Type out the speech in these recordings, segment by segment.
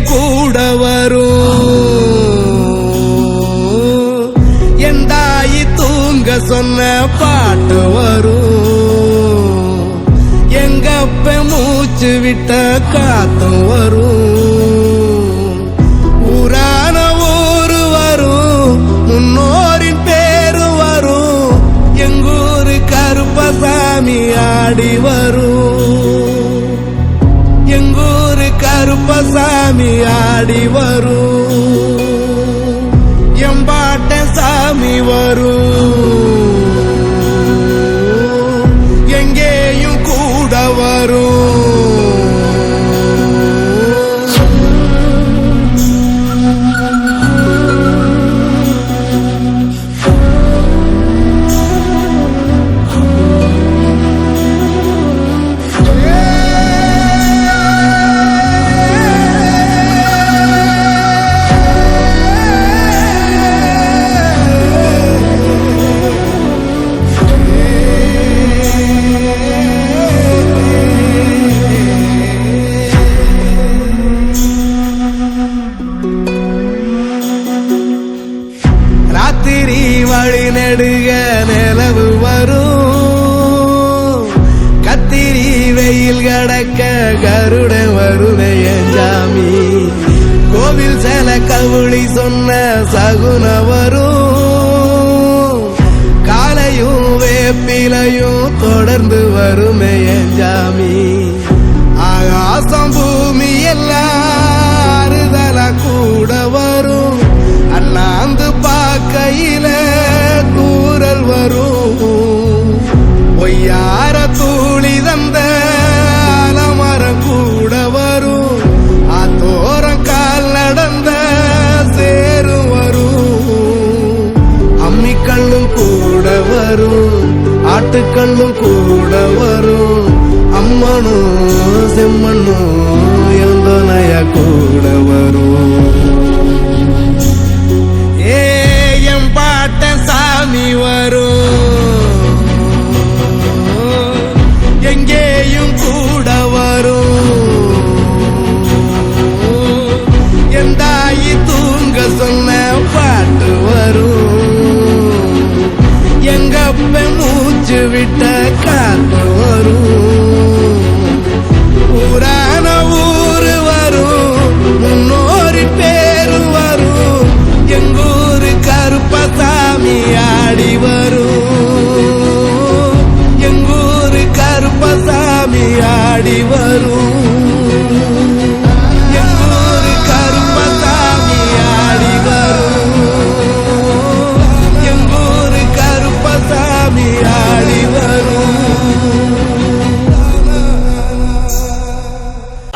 எங்கேயும் கூட வரும். என் தாயி தூங்க சொன்ன பாட்டு வரும். எங்கப்ப மூச்சு விட்ட காத்தும் வரும். ஊரான ஊரு வரும், முன்னோரின் பேரு வரும். எங்கூரு கருப்பசாமி ஆடி வரும். எங்கூரு கருப்பசாமி ஆடி வரும். எம்பாட்ட சாமி வரும். எங்கேயும் கூட வரும். வழி நெடுக நிலவு வரும். கத்திரி வெயில் கடக்க கருட வருணை எஞ்சாமி. கோவில் செல கவுளி சொன்ன சகுன வரும். காலையும் வேப்பிலையும் தொடர்ந்து வருமே எஞ்சாமி. ஆகாசம் பூமி எல்லாருதல கூட வரும். அண்ணாந்து பார்க்கையில தூரல் வரும். பொய்யார தூளி தந்த அலமரம் கூட வரும். ஆத்தோரம் கால் நடந்த சேரும் வரும். அம்மிக்கல்லும் கூட வரும். ஆட்டுக்கல்லும் கூட வரும். அம்மனும் செம்மண்ணும் எந்தனைய கூட வரும். பாட்ட சாமி வரும். எங்கேயும் கூட வரும். என் தாயி தூங்க சொன்ன பாட்டு வரும். எங்கப்ப மூச்சு விட்ட காத்து வரும். ஊரான ஊரு வரும், முன்னோரி பேரு வரும். எங்கூரு கருப்பசாமி ஆடி வரும். எங்கூரு கருப்பசாமி ஆடி வரும். எங்கூரு கருப்பசாமி ஆடி வரும். எங்கூரு கருப்பசாமி ஆடி வரும்.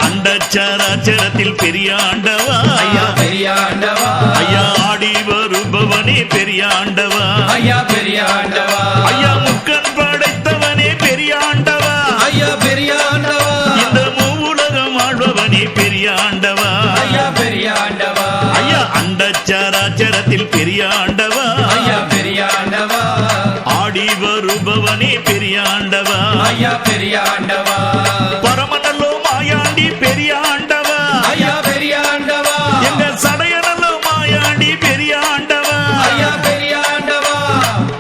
அண்டச்சராச்சரத்தில் பெரிய ஆண்டவா, ஐயா பெரிய ஆண்டவா, ஐயா ஆடி வருபவனே பெரிய ஆண்டவா, ஐயா பெரிய ஆண்டவா, ஐயா முக்கன் படைத்தவனே பெரிய ஆண்டவா, ஐயா பெரிய ஆண்டவா, இந்த மூவுலகம் ஆழ்பவனே பெரிய ஆண்டவா, ஐயா பெரிய ஆண்டவா, ஐயா அண்டச்சராச்சரத்தில் பெரிய ஆண்டவா, ஐயா பெரிய ஆண்டவா, ஆடி வருபவனே பெரிய ஆண்டவா, ஐயா பெரிய ஆண்டவா, பரமநல்லோ மாயாண்டி பெரிய ஆண்டவா, ஐயா பெரிய ஆண்டவா, எங்க சடையநல்லோ மாயாண்டி பெரிய ஆண்டவா, ஐயா பெரிய ஆண்டவா,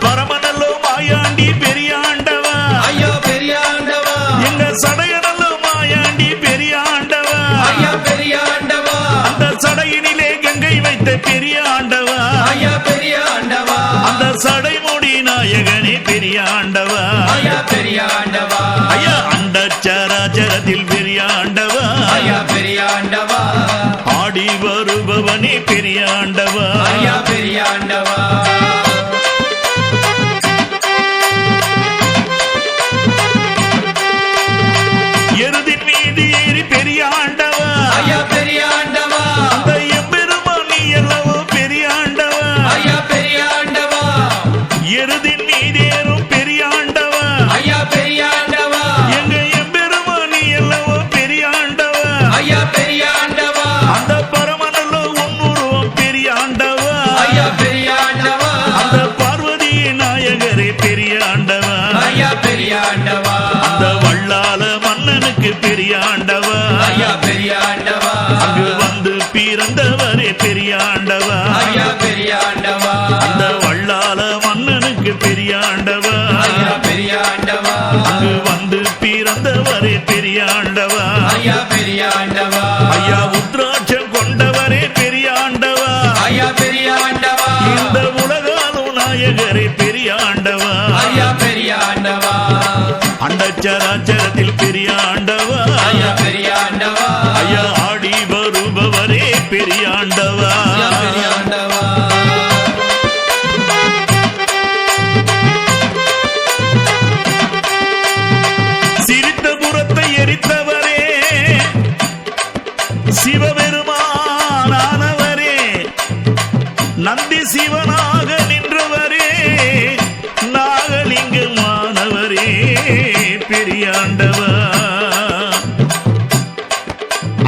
பரமநல்லோ மாயாண்டி பெரிய ஆண்டவா, ஐயா பெரிய ஆண்டவா, எங்க சடையநல்லோ மாயாண்டி பெரிய ஆண்டவா, ஐயா பெரிய ஆண்டவா, அந்த சடையினிலே கங்கை வைத்த பெரிய ஆண்டவா, ஐயா பெரிய ஆண்டவா, அந்த சடைமுடி நாயகனே பெரிய ஆண்டவா, ஐயா பெரிய ஆண்டவா, ஐயா அண்டச்சராச்சரத்தில் பெரிய ஆண்டவா, ஐயா பெரிய ஆண்டவா, ஆடி வருபவனே பெரிய ஆண்டவா, ஐயா பெரிய ஆண்டவா, எருதின் மீது ஏறி பெரிய ஆண்டவா, ஐயா பெரிய ஆண்டவா, அந்த எம்பெருமான் நீ அல்லவோ பெரிய ஆண்டவா, ஐயா பெரிய ஆண்டவா, எருதின் மீதேறும் பெரிய ஆண்டவா, ஐயா பெரிய ஆண்டவா, எங்க எம்பெருமான் நீ அல்லவோ பெரிய ஆண்டவா, ஐயா பெரிய ஆண்டவா, அந்த பரமநல்லோ உன்னுருவம் பெரிய ஆண்டவா, ஐயா பெரிய ஆண்டவா, அந்த பார்வதி நாயகரே பெரிய ஆண்டவா, ஐயா பெரிய ஆண்டவா, அந்த வள்ளால மன்னனுக்கு பெரிய ஆண்டவா, ஐயா பெரிய ஆண்டவா, அங்கு வந்து உனக்கு பெரியாண்டவா ஐயா பெரியாண்டவா அங்கு வந்து பிறந்தவரே பெரியாண்டவா ஐயா பெரியாண்டவா ஐயா உத்ராட்சம் கொண்டவரே பெரியாண்டவா ஐயா பெரியாண்டவா இந்த உலகாலும் நாயகரே பெரியாண்டவா ஐயா பெரியாண்டவா அண்டச்சராச்சரத்தில் பெரியாண்டவா ஐயா பெரியாண்டவா ஐயா ஆடி வருபவரே பெரியாண்டவா ஐயா பெரியாண்டவா சிரித்த புறத்தை எரித்தவரே சிவபெருமானவரே நந்தி சிவனாக நின்றவரே நாகலிங்கமானவரே பெரியாண்டவா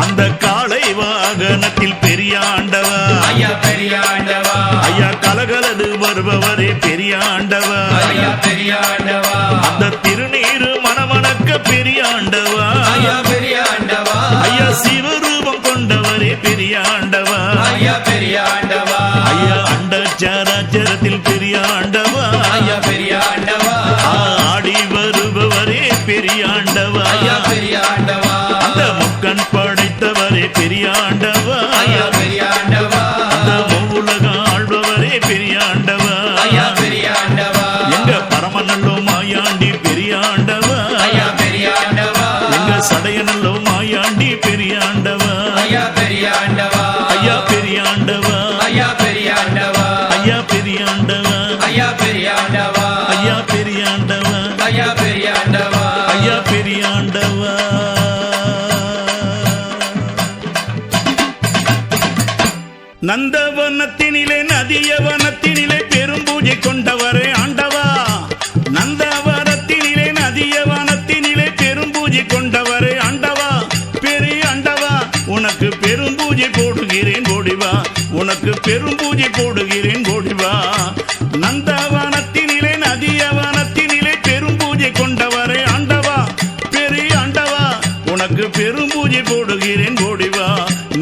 அந்த காளை வாகனத்தில் பெரியாண்டவா ஐயா பெரியாண்டவா ஐயா கலகலது வருபவரே பெரியாண்டவா ஐயா பெரியாண்டவா அந்த திருநீரு மணமணக்க பெரியாண்டவா ஐயா பெரியாண்டவா ஐயா சிவரூபம் கொண்டவரே பெரியாண்டவா ஐயா பெரியாண்டவா ஐயா அண்டச்சராச்சரத்தில் பெரியாண்டவா ஐயா பெரியாண்டவா ஆடி வருபவரே பெரியாண்டவா ஐயா பெரியாண்டவா அந்த முக்கண் படைத்தவரே பெரியாண்டவா ஐயா பெரியாண்டவா அந்த மூலக ஆள்பவரே பெரியாண்டவா ஐயா பெரியாண்டவா எங்க பரமநல்லோ மாயாண்டி பெரியாண்டவா ஐயா பெரியாண்டவா எங்க சடையநல்லோ மாயாண்டி பெரியாண்டவா ஐயா பெரியாண்டவா ஐயா பெரியாண்டவா ஐயா பெரியாண்டவா ஐயா பெரியாண்டவா ஐயா பெரியாண்டவா ஐயா பெரியாண்டவா ஐயா பெரியாண்டவா ஐயா பெரியாண்டவா நந்தவனத்தினிலே நதியவனத்தினிலே பெரும் பூஜை கொண்டவரே ஆண்டவா நந்தவனத்தினிலே நதியவனத்தினிலே பெரும் பூஜை கொண்டவரே ஆண்டவா பெரிய ஆண்டவா உனக்கு பெரும் பூஜை போடுகிறேன் ஓடிவா உனக்கு பெரும் பூஜை போடுகிறேன் ஓடிவா நந்தவனத்தினிலே நதியவனத்தினிலே பெரும் பூஜை கொண்டவரே ஆண்டவா பெரிய ஆண்டவா உனக்கு பெரும் பூஜை போடுகிறேன் ஓடிவா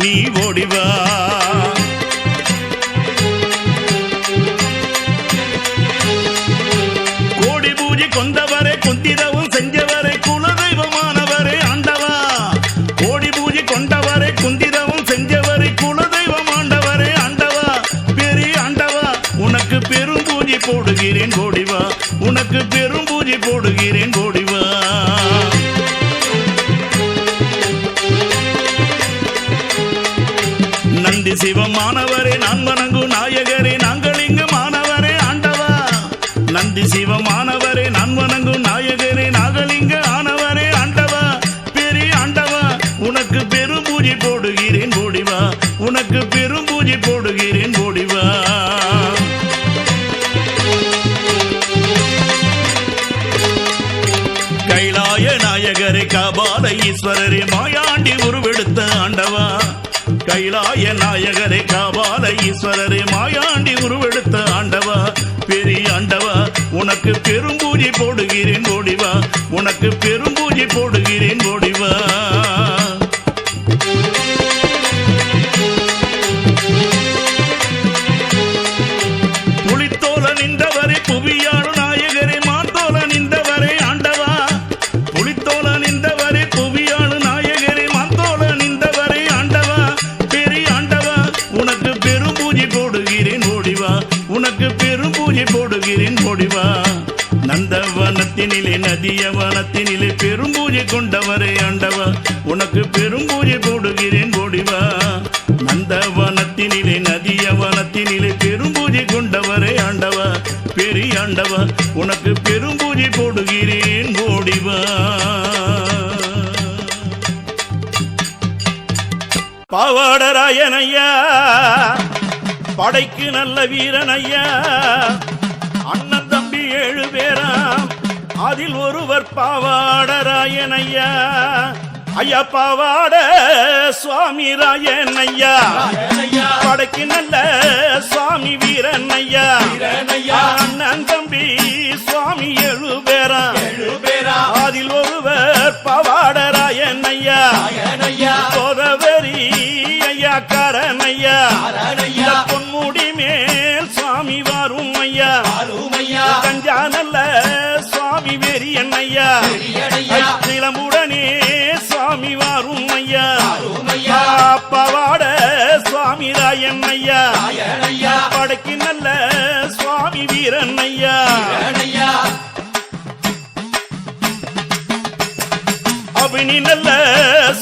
நீ ஓடிவா கோடி பூஜை கொண்டவரே குந்திரவும் செஞ்சவரே குலதெய்வமானவரே ஆண்டவா கோடி பூஜை கொண்டவரே குந்திரவும் செஞ்சவரே குலதெய்வம் ஆண்டவரே ஆண்டவா பெரிய ஆண்டவா உனக்கு பெரும் பூஜை போடுகிறேன் ஓடிவா உனக்கு பெரும் பூஜை போடுகிறேன் ஓடிவா நந்தி சிவமானவரே நான் வணங்கும் நாயகரே நாங்கள் இங்கு மாணவரே ஆண்டவா நந்தி சிவமானவரே நான் வணங்கும் நாயகரே நாகலிங்க ஆனவரே ஆண்டவா பெரிய ஆண்டவா உனக்கு பெரும் பூஜை போடுகிறேன் ஓடிவா உனக்கு பெரும் பூஜை போடுகிறேன் ஓடிவா கைலாய நாயகரே கபால ஈஸ்வரரே மாயாண்டி உருவெடுத்த ஆண்டவா கைலாய நாயகரே காபால ஈஸ்வரரே மாயாண்டி உருவெடுத்த ஆண்டவா பெரிய ஆண்டவா உனக்கு பெரும் பூஜை போடுகிறேன் ஓடிவா உனக்கு பெரும் பூஜை போடுகிறேன் ஓடிவா புலித்தோல நின்றவரே புவியாடு நாயகரே மாத்தோல நின்றவரே ஆண்டவா புலித்தோல நின்றவரே புவியாடு நாயகரே மாத்தோல நின்றவரே ஆண்டவா பெரிய ஆண்டவா உனக்கு பெரும் பூஜை போடுகிறேன் ஓடிவா உனக்கு பெரும் பூஜை போடுகிறேன் ஓடிவா நந்தவனத்தினிலே நதியவனத்தினிலே பெரும் பூஜை கொண்டவரே ஆண்டவா உனக்கு பெரும் பூஜை போடுகிறேன் ஓடிவா நந்தவனத்தினிலே நதியவனத்தினிலே பெரும் பூஜை கொண்டவரே ஆண்டவா பெரிய ஆண்டவா உனக்கு பெரும் பூஜை போடுகிறேன் ஓடிவா பாவாடராயனையா படைக்கு நல்ல வீரனையா அண்ணன் தம்பி 7 பேராம் அதில் ஒருவர் பாவாடராயனையா ஐயா பாவாட சுவாமி ராயன் ஐயா படைக்கு நல்ல சுவாமி வீரன் ஐயா அண்ணன் தம்பி சுவாமி 7 பேராம் அதில் ஒருவர் பாவாட ராயன் ஐயா கோதவரி ஐயா காரன் ஐயா பொன்முடி மேல் சுவாமி வரும் ஐயா நாயகன் ஐயா படைக்கு நல்ல சுவாமி வீரன் ஐயா அபினி நல்ல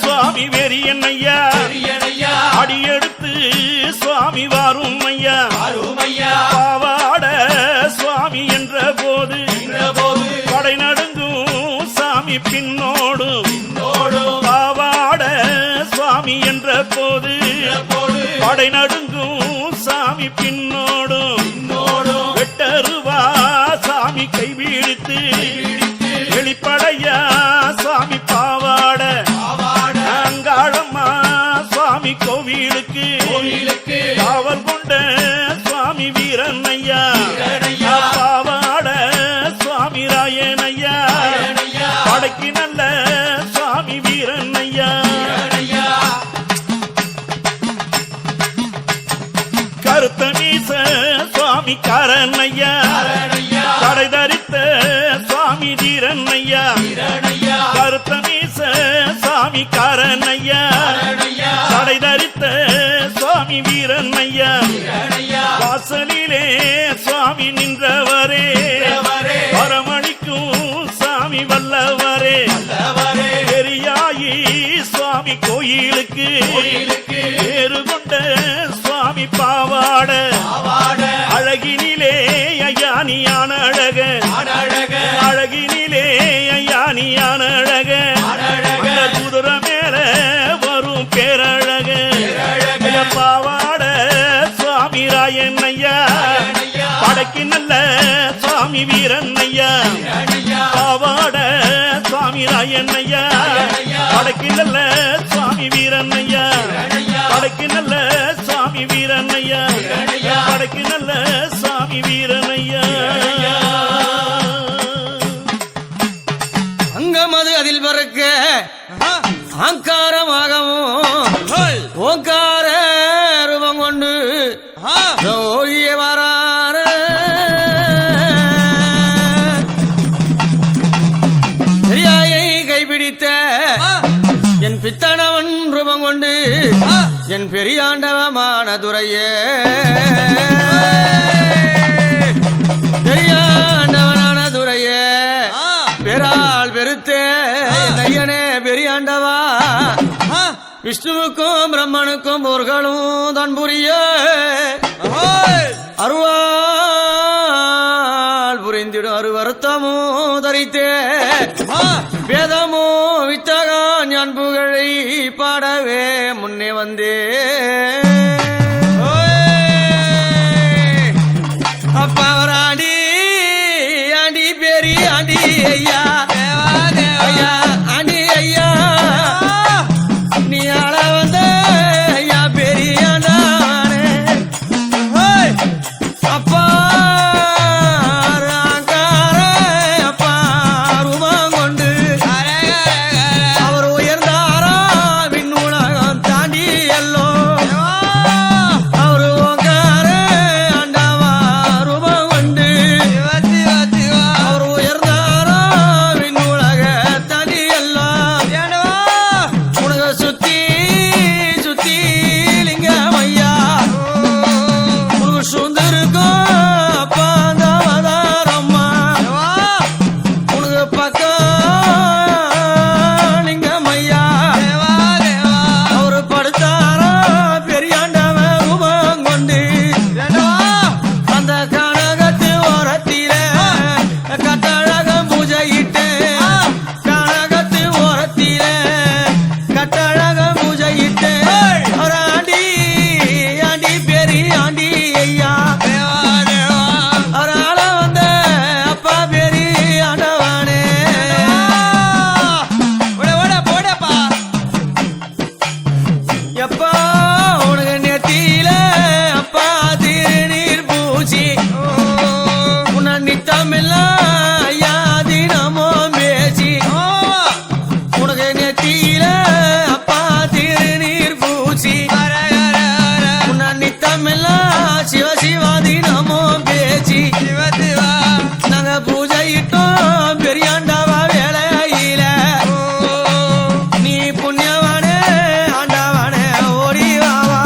சுவாமி வெறியன் ஐயா அடியெடுத்து சுவாமி வாரும் ஐயா பாவாட சுவாமி என்ற போது படை நடுங்கும் சாமி பின்னோடும் பாவாட சுவாமி என்ற போது படை நடுங்கும் சாமி பின்னோடும் வெட்டருவா சாமி கைவிழித்து வெளிப்படையா சாமி பாவாட அங்காளம்மா சுவாமி கோவிலுக்கு காவல் கொண்ட சுவாமி வீரன் ஐயா பாவாட சுவாமி ராயன் ஐயா படைக்கு நல்ல சுவாமி வீரன் ஐயா கருத்த மீச சுவாமி காரன் ஐயா கடை தரித்த சுவாமி தீரன் ஐயா கருத்த மீச சுவாமி காரன் ஐயா கடை தரித்த சுவாமி வீரன் ஐயா வாசலிலே சுவாமி நின்றவரே வரமணிக்கும் சாமி வல்லவரே பெரியாயி சுவாமி கோயிலுக்கு பேரு கொண்ட சுவாமி பாவாட அழகினிலே ஐயானியான அழக அழகினிலே ஐயானியான அழக குதிரை மேல வரும் பேரழக பாவாட சுவாமி ராயன் ஐயா படைக்கு நல்ல சுவாமி வீரன் ஐயா பாவாட சுவாமி ராயன் ஐயா படைக்கு நல்ல சுவாமி வீரன் ஐயா படைக்கு நல்ல சுவாமி வீரன் ஐயா படைக்கு நல்ல சுவாமி வீரன் ஐயா அங்கமது அதில் பறக்க ஆங்காரமாகவும் ஓங்கார ரூபம் கொண்டு ஓகிய வரார பெரியாயை கைப்பிடித்த என் பித்தனவன் ரூபம் கொண்டு என் பெரியாண்டவமான துறையே பெரியாண்டவனான துறையே பெறால் பெருத்தே நையனே பெரியாண்டவா விஷ்ணுவுக்கும் பிரம்மனுக்கும் போர்களும் தான் புரிய அருவால் புரிந்திடும் அருவருத்தமும் தரித்தே வேதமோ வித்தகா ஞான் புகழை பாடவே முன்னே வந்தே அப்பவராடி ஆண்டி பேரி ஆண்டி ஐயா ஐயா ஆண்டி ஐயா நீ ஆள வந்த ஐயா பெரியாண்டானே அப்பா ராங்கார அப்பா ரூபம் கொண்டு அவர் உயர்ந்தாரா விண்ணுலகம் தாண்டி எல்லோ அவரு ஓங்கார ஆண்டவா ரூபம் கொண்டு அவர் உயர்ந்தாரா விண்ணுலக தாண்டி எல்லாம் உனக்கு சுத்தி சுத்தி லிங்கம் ஐயா உனக்கு சுந்தருக்கும் அப்பா தாவதாரம்மா உனக்கு பக்கம் லிங்கம் ஐயா அவரு படுத்தாரா பெரியாண்டவன் ரூபம் கொண்டு அந்த கனகத்து ஓரத்தில கட்டழகம் பூஜையிட்டு கனகத்து ஓரத்தில கட்டழகம் பூஜையிட்டு ஒரு ஆண்டி ஆண்டி பெரி ஆண்டி ஐயா ஒரு ஆள வந்த அப்பா பெரி ஆண்டவானே எப்பா உனக்கு நெத்தியில அப்பா திருநீர் பூச்சி உன்னை நித்தமில்லாம் ஐயா தினமும் பேசி உனக்கு நெத்தியில அப்பா திருநீர் பூச்சி உன்னை நித்தமில்லாம் சிவ சிவா தினமும் பேசி நாங்க பூஜையிட்டோம் பெரியாண்டவா வேலையில நீ புண்ணியவானே ஆண்டவானே ஓடி வாவா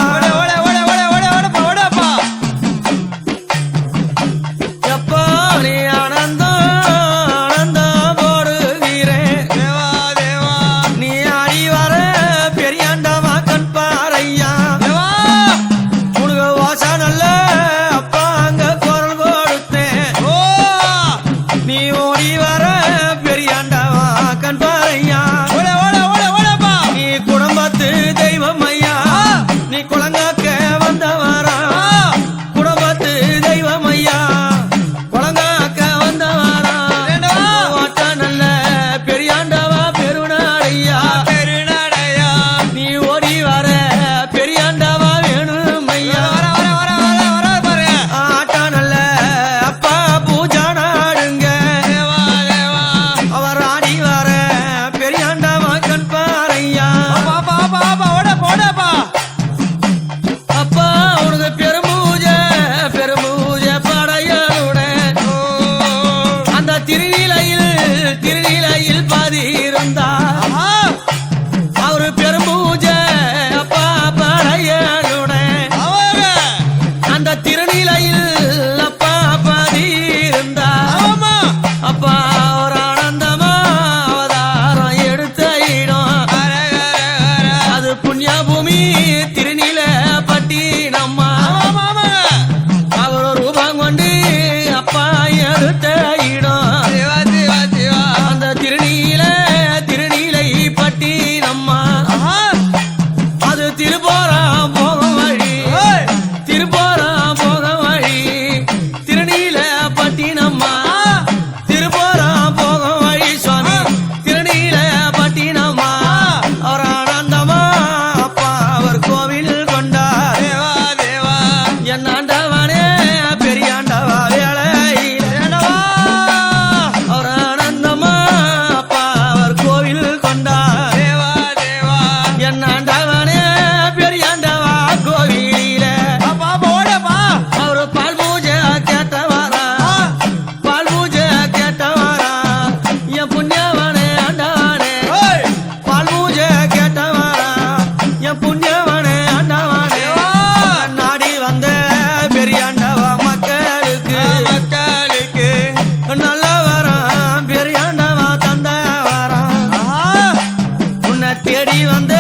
உன்னை தேடி வந்த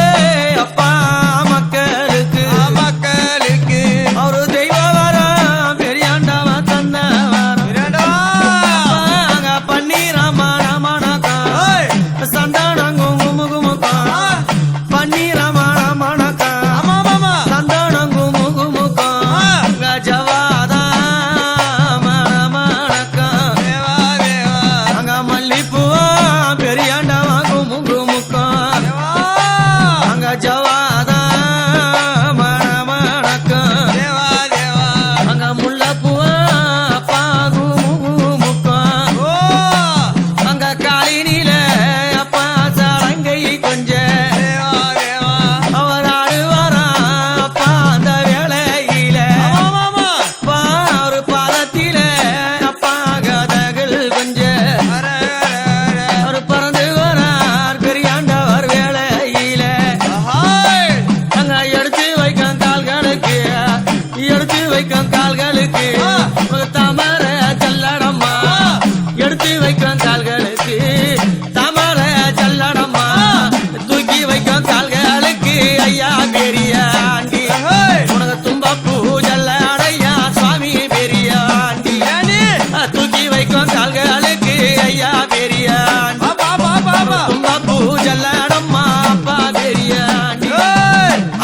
அப்பா மக்களுக்கு மக்களுக்கு அவரு தெய்வ வரம் பெரியாண்டவ தந்த வரம் பன்னீரமா மணக்கம் சந்தானம் குமுகுமுக்கம் பன்னீரமா மணக்கம் சந்தானம் குமுகுமுக்கம் கஜவாதா மணக்கம் அங்க மல்லிப்பூவா பெரியாண்டவா குமுகுமுக்கம் அங்க ஜவாதா மணக்கம் அங்க முல்லைப்பூவா அப்பா குமுகுமுக்கம் அங்க காலினில அப்பா சலங்கை கொஞ்ச அவர் ஆடுவாரா அப்பா அந்த வேளையில அப்பா ஒரு பாதத்தில அப்பா கதகள் கொஞ்ச அவர் பறந்து வரார் பெரியாண்டவர் வேளையில அங்க எடுத்து வைக்கும் கால்களுக்கு ஒரு தாமர ஜல்லடம்மா எடுத்து வைக்கும் கால்களுக்கு தாமர ஜல்லடம்மா தூக்கி வைக்கும் கால்களுக்கு ஐயா பெரியாண்டி உனக்கு தும்பப்பூ ஜல்லடையா சுவாமி பெரியாண்டி தூக்கி வைக்கும் கால்களுக்கு ஐயா பெரியாண்டி தும்பப்பூ ஜல்லடம்மா அப்பா பெரியாண்டி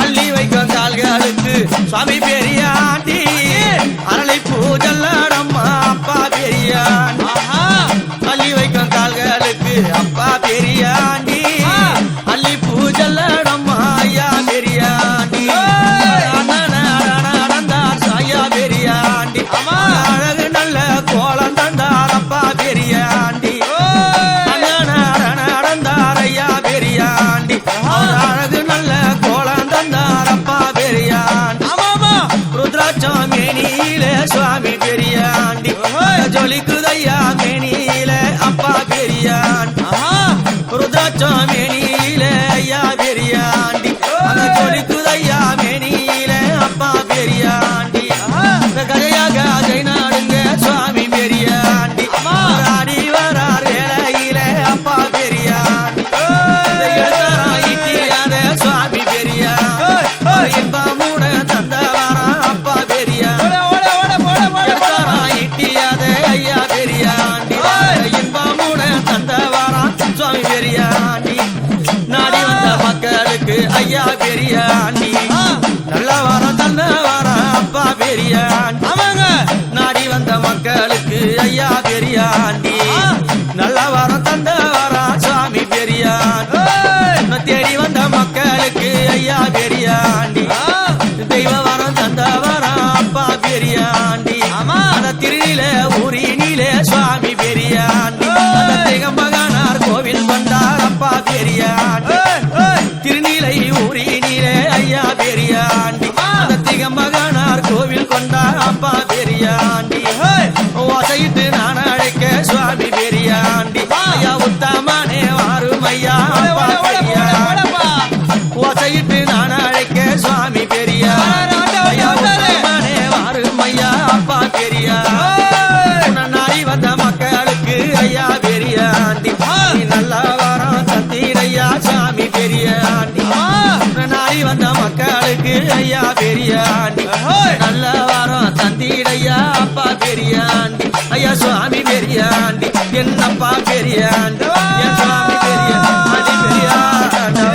அள்ளி வைக்கும் கால்களுக்கு சுவாமி பெரியாண்டி அரளி பூஜல்லடம்மா அப்பா பெரியாண்டி அள்ளி வைக்கும் கால்களுக்கு அப்பா பெரியாண்டி அள்ளி பூஜல்லடம்மா ஐயா பெரியாண்டி நடந்தார் ஐயா பெரியாண்டி அழகு நல்ல கோலம் தந்தார் அப்பா பெரியாண்டி நடந்தார் ஐயா பெரியாண்டி அழகு நல்ல கோலம் தந்தார் அப்பா பெரியாண்டி ருத்ராட்சம் மேனியில சுவாமி பெரியாண்டி ஜொலிக்குதையா மேனியில அப்பா பெரியாண்டி ருத்ராட்சம் மேனியில ஐயா பெரியாண்டி ஜொலிக்குதையா மேனியில அப்பா பெரியாண்டி கதையாக ஜெய்நாடுங்க சுவாமி பெரியாண்டி ஆடி வரார் வேளையில அப்பா பெரியாண்டி எழுத்தாராயிட்டியாத சுவாமி பெரியாண்டி இன்பமுட தந்தவாரா அப்பா பெரியாண்டி எழுத்தாராயிட்டியாத ஐயா பெரியாண்டி இன்பமுட தந்தவாரா சுவாமி பெரியாண்டி நாடி வந்த மக்களுக்கு ஐயா பெரியாண்டி நல்ல வாரம் தந்த வாரம் அப்பா பெரியாண்டி நாடி வந்த மக்களுக்கு ஐயா பெரியாண்டி நல்ல வாரம் தந்த வாரம் சுவாமி பெரியாண்டி தேடி வந்த மக்களுக்கு ஐயா பெரியாண்டி தெய்வ வரம் தந்த வாரம் அப்பா பெரியாண்டி அந்த திருநில ஊரினிலே சுவாமி பெரியாண்டி அந்த திகம்பகனார் கோவில் கொண்டார் அப்பா பெரியாண்டி திருநிலை ஊரினிலே ஐயா பெரியாண்டி அந்த திகம்பகனார் கோவில் கொண்டார் அப்பா பெரியாண்டி ஓசையிட்டு நான் அழைக்க சுவாமி பெரியாண்டி ஐயா உத்தமனே வாரும் ஐயா அப்பா பெரியாண்டி ஓசையிட்டு நான் அழைக்க சுவாமி பெரியாண்டி ஐயா உத்தமனே வாரும் ஐயா அப்பா பெரியாண்டி நாடி வந்த மக்களுக்கு ஐயா பெரியாண்டி நல்ல வாரம் தந்தீரையா சாமி பெரியாண்டி நாடி வந்த மக்களுக்கு ஐயா பெரியாண்டி நல்ல வாரம் தந்தீரையா அப்பா பெரியாண்டி ஐயா சுவாமி பெரியாண்டி என்னப்பா பெரியாண்டி என் சுவாமி பெரியாண்டி பெரியாண்டி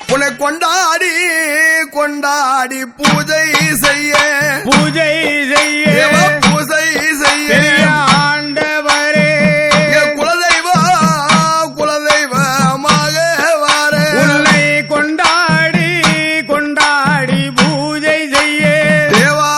உன்னை கொண்டாடி கொண்டாடி பூஜை செய்ய தேவ பூஜை செய்ய ஆண்டவரே குலதெய்வமாக வார உன்னை கொண்டாடி கொண்டாடி பூஜை செய்ய தேவா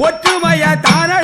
ஒற்றுமைய தானடா